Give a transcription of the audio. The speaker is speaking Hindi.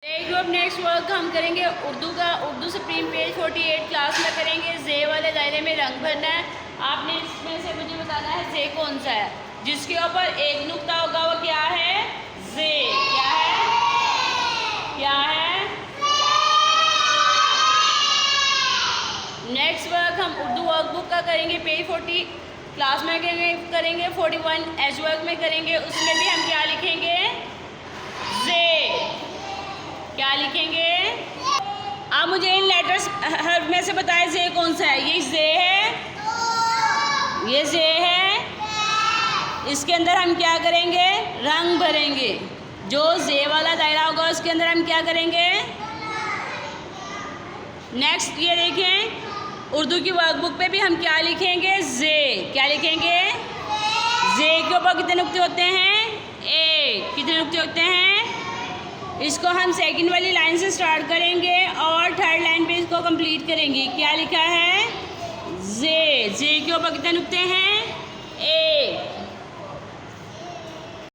ग्रुप नेक्स्ट वर्क हम करेंगे उर्दू का। उर्दू सुप्रीम पेज 48 क्लास में करेंगे। जे वाले दायरे में रंग भरना है। आपने इसमें से मुझे बताना है जे कौन सा है। जिसके ऊपर एक नुक्ता होगा वो क्या है? जे। क्या है? क्या है? नेक्स्ट वर्क हम उर्दू वर्कबुक का करेंगे। पेज 40 क्लास में करेंगे 41 एज वर्क में करेंगे। उसमें भी हम क्या लिखेंगे? जे। क्या लिखेंगे? आप मुझे इन लेटर्स हर्फ में से बताएं जे कौन सा है। ये जे है, ये जे है। इसके अंदर हम क्या करेंगे? रंग भरेंगे। जो जे वाला दायरा होगा उसके अंदर हम क्या करेंगे? नेक्स्ट ये देखें, उर्दू की वर्कबुक पे भी हम क्या लिखेंगे? जे। क्या लिखेंगे? जे के ऊपर कितने नुक्ते होते हैं? एक। कितने नुक्ते होते हैं? इसको हम सेकंड वाली लाइन से स्टार्ट करेंगे और थर्ड लाइन पे इसको कंप्लीट करेंगे। क्या लिखा है? जे। जे के ऊपर कितने नुक्ते हैं?